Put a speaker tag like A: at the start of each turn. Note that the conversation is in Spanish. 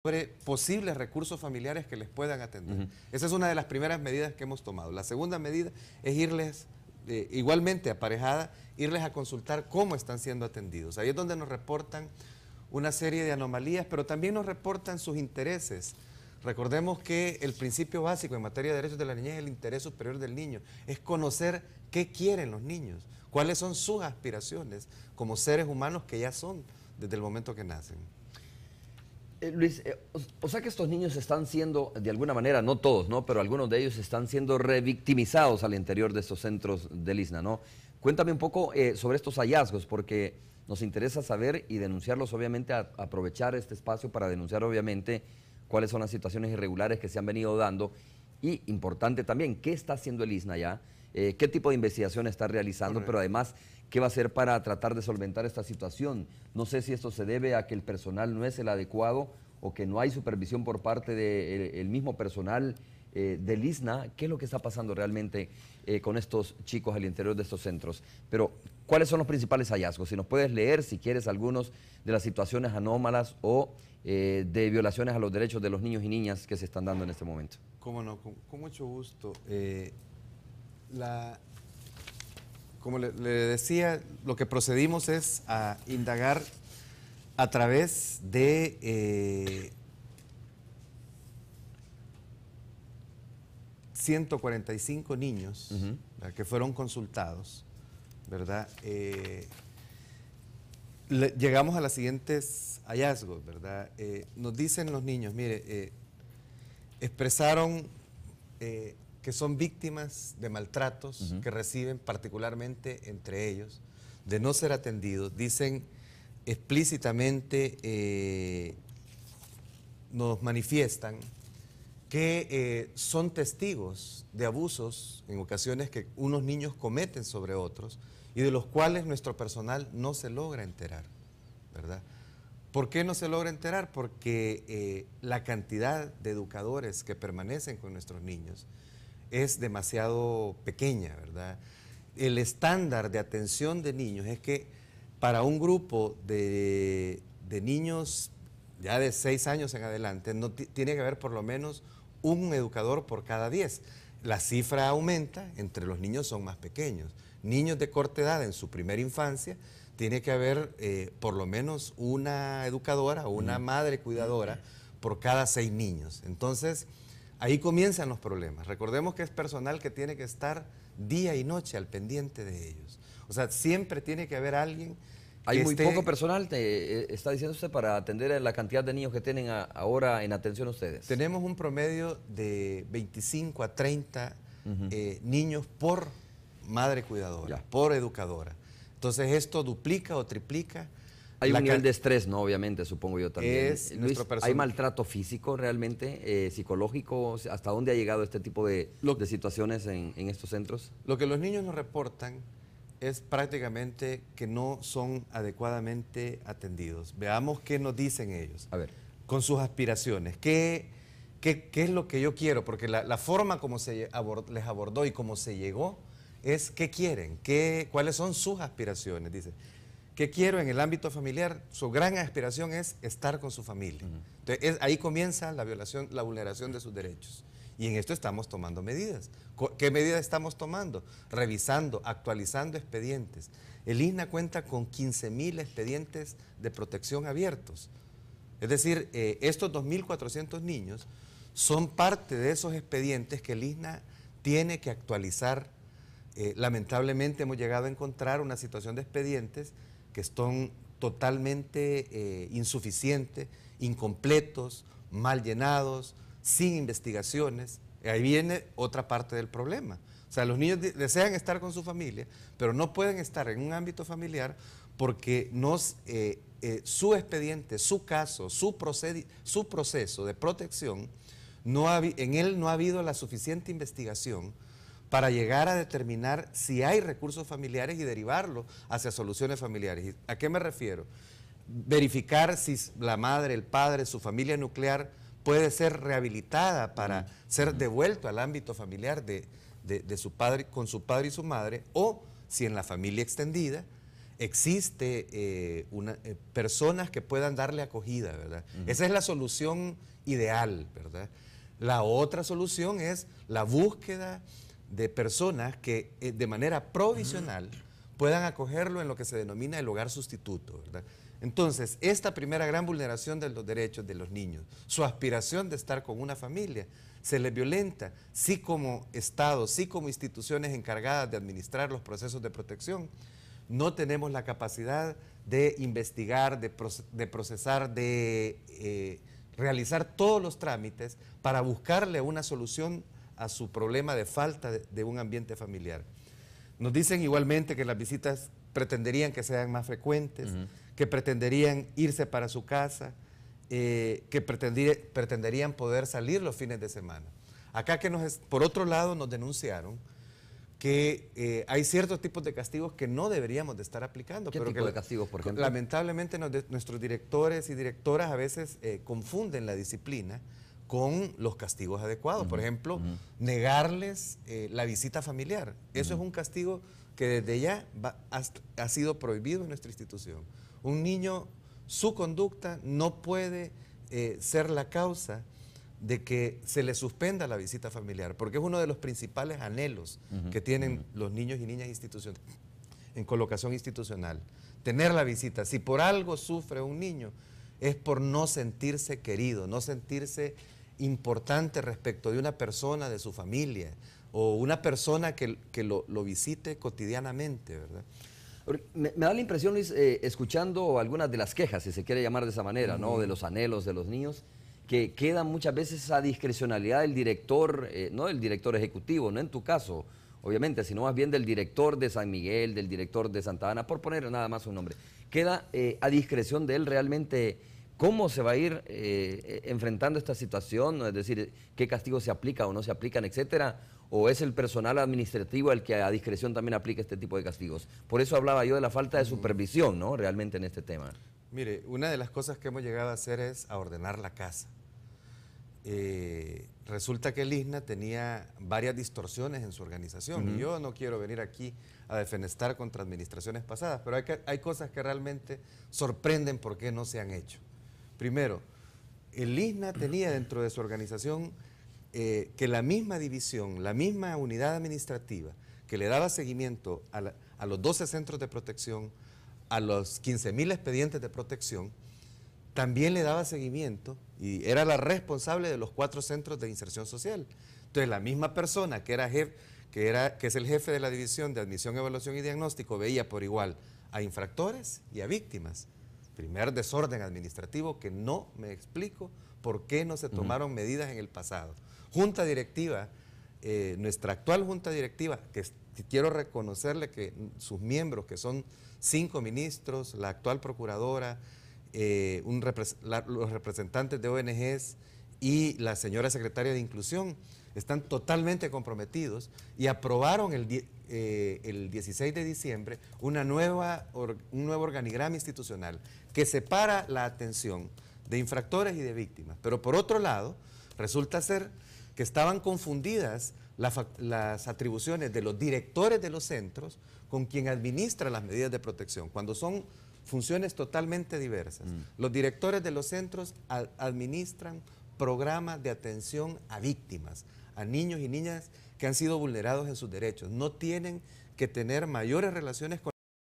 A: sobre posibles recursos familiares que les puedan atender. Esa es una de las primeras medidas que hemos tomado. La segunda medida es irles, igualmente aparejada, irles a consultar cómo están siendo atendidos. Ahí es donde nos reportan una serie de anomalías, pero también nos reportan sus intereses. Recordemos que el principio básico en materia de derechos de la niñez es el interés superior del niño, es conocer qué quieren los niños, cuáles son sus aspiraciones como seres humanos que ya son desde el momento que nacen.
B: Luis, o sea que estos niños están siendo, de alguna manera, no todos, ¿no? Pero algunos de ellos están siendo revictimizados al interior de estos centros del ISNA, ¿no? Cuéntame un poco sobre estos hallazgos, porque nos interesa saber y denunciarlos, obviamente, aprovechar este espacio para denunciar, obviamente, cuáles son las situaciones irregulares que se han venido dando. Y, importante también, ¿qué está haciendo el ISNA ya? ¿Qué tipo de investigación está realizando? Correcto. Pero además, ¿qué va a hacer para tratar de solventar esta situación? No sé si esto se debe a que el personal no es el adecuado o que no hay supervisión por parte del mismo personal del ISNA. ¿Qué es lo que está pasando realmente con estos chicos al interior de estos centros? Pero, ¿cuáles son los principales hallazgos? Si nos puedes leer, si quieres, algunos de las situaciones anómalas o de violaciones a los derechos de los niños y niñas que se están dando en este momento.
A: Cómo no, con mucho gusto. Como le decía, lo que procedimos es a indagar a través de 145 niños que fueron consultados, ¿verdad? Llegamos a los siguientes hallazgos, ¿verdad? Nos dicen los niños, mire, expresaron que son víctimas de maltratos que reciben particularmente entre ellos, de no ser atendidos. Dicen explícitamente, nos manifiestan que son testigos de abusos en ocasiones que unos niños cometen sobre otros y de los cuales nuestro personal no se logra enterar, ¿verdad? ¿Por qué no se logra enterar? Porque la cantidad de educadores que permanecen con nuestros niños es demasiado pequeña, ¿verdad? El estándar de atención de niños es que para un grupo de niños ya de 6 años en adelante tiene que haber por lo menos un educador por cada 10. La cifra aumenta, entre los niños son más pequeños. Niños de corta edad en su primera infancia, tiene que haber por lo menos una educadora o una madre cuidadora por cada 6 niños. Entonces, ahí comienzan los problemas. Recordemos que es personal que tiene que estar día y noche al pendiente de ellos. O sea, siempre tiene que haber alguien que
B: Hay muy poco personal, está diciendo usted, para atender a la cantidad de niños que tienen ahora en atención ustedes.
A: Tenemos un promedio de 25 a 30 niños por madre cuidadora, por educadora. Entonces esto duplica o triplica.
B: Hay un nivel de estrés, ¿no? Obviamente, supongo yo también.
A: Luis,
B: ¿hay maltrato físico realmente, psicológico? ¿Hasta dónde ha llegado este tipo de situaciones en estos centros?
A: Lo que los niños nos reportan es prácticamente que no son adecuadamente atendidos. Veamos qué nos dicen ellos.
B: A ver.
A: Con sus aspiraciones. ¿Qué es lo que yo quiero? Porque la forma como les abordó y cómo se llegó es qué quieren, cuáles son sus aspiraciones. Dice, ¿qué quiero en el ámbito familiar? Su gran aspiración es estar con su familia. Entonces, ahí comienza la violación, la vulneración de sus derechos. Y en esto estamos tomando medidas. ¿Qué medidas estamos tomando? Revisando, actualizando expedientes. El ISNA cuenta con 15.000 expedientes de protección abiertos. Es decir, estos 2.400 niños son parte de esos expedientes que el ISNA tiene que actualizar. Lamentablemente hemos llegado a encontrar una situación de expedientes que son totalmente insuficientes, incompletos, mal llenados, sin investigaciones. Ahí viene otra parte del problema. O sea, los niños desean estar con su familia, pero no pueden estar en un ámbito familiar porque su expediente, su caso, su proceso de protección, en él no ha habido la suficiente investigación para llegar a determinar si hay recursos familiares y derivarlo hacia soluciones familiares. ¿A qué me refiero? Verificar si la madre, el padre, su familia nuclear puede ser rehabilitada para ser devuelto al ámbito familiar de su padre, con su padre y su madre, o si en la familia extendida existe personas que puedan darle acogida, ¿verdad? Esa es la solución ideal, ¿verdad? La otra solución es la búsqueda de personas que de manera provisional puedan acogerlo en lo que se denomina el hogar sustituto, ¿verdad? Entonces, esta primera gran vulneración de los derechos de los niños, su aspiración de estar con una familia, se les violenta, sí como Estado, sí como instituciones encargadas de administrar los procesos de protección, no tenemos la capacidad de investigar, de procesar, de realizar todos los trámites para buscarle una solución a su problema de falta de un ambiente familiar. Nos dicen igualmente que las visitas pretenderían que sean más frecuentes, que pretenderían irse para su casa, que pretenderían poder salir los fines de semana. Acá por otro lado nos denunciaron que hay ciertos tipos de castigos que no deberíamos de estar aplicando.
B: ¿Qué tipo de castigos, por ejemplo?
A: Lamentablemente nuestros directores y directoras a veces confunden la disciplina con los castigos adecuados. Por ejemplo, negarles la visita familiar. Eso es un castigo que desde ya ha sido prohibido en nuestra institución. Un niño, su conducta no puede ser la causa de que se le suspenda la visita familiar, porque es uno de los principales anhelos que tienen los niños y niñas en colocación institucional. Tener la visita. Si por algo sufre un niño, es por no sentirse querido, no sentirse importante respecto de una persona de su familia o una persona que lo visite cotidianamente, ¿verdad?
B: Me da la impresión, Luis, escuchando algunas de las quejas, si se quiere llamar de esa manera, ¿no? De los anhelos de los niños, que queda muchas veces a discrecionalidad del director, no del director ejecutivo, no en tu caso, obviamente, sino más bien del director de San Miguel, del director de Santa Ana, por poner nada más un nombre. Queda a discreción de él realmente cómo se va a ir enfrentando esta situación, es decir, qué castigos se aplican o no se aplican, etcétera, o es el personal administrativo el que a discreción también aplica este tipo de castigos. Por eso hablaba yo de la falta de supervisión, ¿no? Realmente en este tema.
A: Mire, una de las cosas que hemos llegado a hacer es a ordenar la casa. Resulta que el ISNA tenía varias distorsiones en su organización, y yo no quiero venir aquí a defenestrar contra administraciones pasadas, pero hay cosas que realmente sorprenden por qué no se han hecho. Primero, el ISNA tenía dentro de su organización que la misma división, la misma unidad administrativa que le daba seguimiento a los 12 centros de protección, a los 15.000 expedientes de protección, también le daba seguimiento y era la responsable de los 4 centros de inserción social. Entonces, la misma persona que es el jefe de la división de admisión, evaluación y diagnóstico veía por igual a infractores y a víctimas. Primer desorden administrativo que no me explico por qué no se tomaron medidas en el pasado. Junta directiva, nuestra actual junta directiva, que quiero reconocerle que sus miembros, que son 5 ministros, la actual procuradora, los representantes de ONGs y la señora secretaria de Inclusión, están totalmente comprometidos y aprobaron el 16 de diciembre un nuevo organigrama institucional que separa la atención de infractores y de víctimas. Pero por otro lado, resulta ser que estaban confundidas las atribuciones de los directores de los centros con quien administra las medidas de protección, cuando son funciones totalmente diversas. Los directores de los centros administran programas de atención a víctimas, a niños y niñas que han sido vulnerados en sus derechos. No tienen que tener mayores relaciones con